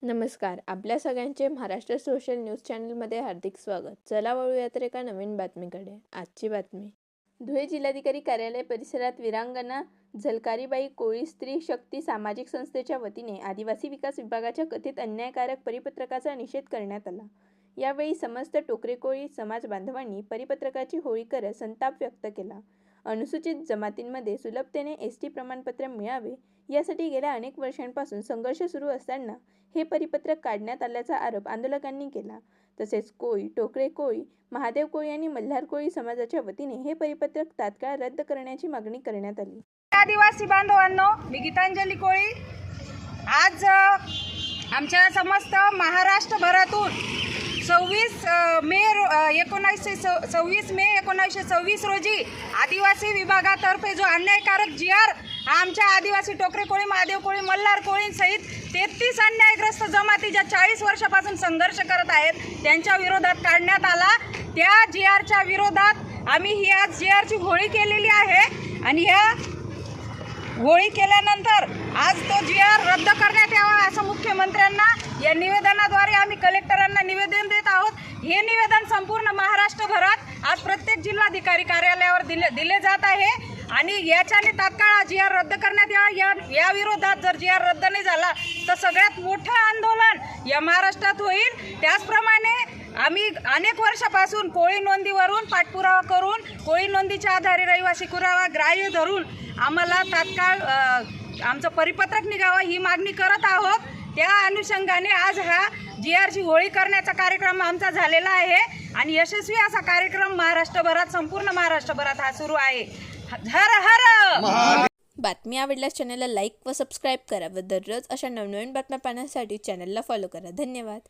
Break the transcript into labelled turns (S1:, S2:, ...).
S1: नमस्कार. आपल्या सगळ्यांचे महाराष्ट्र सोशल न्यूज चॅनलमध्ये हार्दिक स्वागत. चला वळूया तर एका नवीन बातमीकडे. आजची बातमी. धुळे जिल्हाधिकारी कार्यालय परिसरात वीरांगना झलकारीबाई कोळी स्त्री शक्ती सामाजिक संस्थेच्या वतीने आदिवासी विकास विभागाच्या कथित अन्यायकारक परिपत्रकाचा निषेध करण्यात आला. यावेळी समस्त टोकरे कोळी समाज बांधवांनी परिपत्रकाची होळी करत संताप व्यक्त केला. अनुसूचित जमातींमध्ये सुलभतेने एसटी प्रमाणपत्र मिळावे यासाठी गेल्या अनेक वर्षांपासून संघर्ष सुरू असताना हे परिपत्रक काढण्यात आल्याचा आरोप आंदोलकांनी केला. तसेच कोळी, टोकरे कोळी, महादेव कोळी आणि मल्हार कोळी समाजाच्या वतीने हे परिपत्रक तात्काळ रद्द करण्याची मागणी करण्यात आली.
S2: आदिवासी बांधवांनो, मी गीतांजली कोळी आज आमच्या समस्त महाराष्ट्रभरातून 26 मे 1926 रोजी आदिवासी विभागातर्फे जो अन्यायकारक GR आमच्या आदिवासी टोकरे कोळी, महादेव कोळी, मल्हार कोळींसहित 33 अन्यायग्रस्त जमाती ज्या 40 वर्षापासून संघर्ष करत आहेत त्यांच्या विरोधात काढण्यात आला. त्या GRच्या विरोधात आम्ही ही आज GRची होळी केलेली आहे आणि ह्या होळी केल्यानंतर आज तो GR रद्द करण्यात यावा असं मुख्यमंत्र्यांना या निवेदनाद्वारे आम्ही कलेक्टरांना निवेदन देत आहोत. हे निवेदन संपूर्ण महाराष्ट्रभरात आज प्रत्येक जिल्हाधिकारी कार्यालयावर दिले जात आहे आणि याच्याने तात्काळ GR रद्द करण्यात यावा. या विरोधात जर GR रद्द नाही झाला तर सगळ्यात मोठं आंदोलन या महाराष्ट्रात होईल. त्याचप्रमाणे आम्ही अनेक वर्षापासून कोळी नोंदीवरून पाठपुरावा करून कोळी नोंदीच्या आधारे रहिवासी पुरावा ग्राह्य धरून आम्हाला तात्काळ आमचं परिपत्रक निघावं ही मागणी करत आहोत. त्या अनुषंगाने आज हा GRची होळी करण्याचा कार्यक्रम आमचा झालेला आहे आणि यशस्वी असा कार्यक्रम महाराष्ट्रभरात संपूर्ण महाराष्ट्रभरात हा सुरू आहे. हर हर.
S1: बातमी आवडल्यास चॅनलला लाईक व सबस्क्राईब करा व दररोज अशा नवनवीन बातम्या पाहण्यासाठी चॅनलला फॉलो करा. धन्यवाद.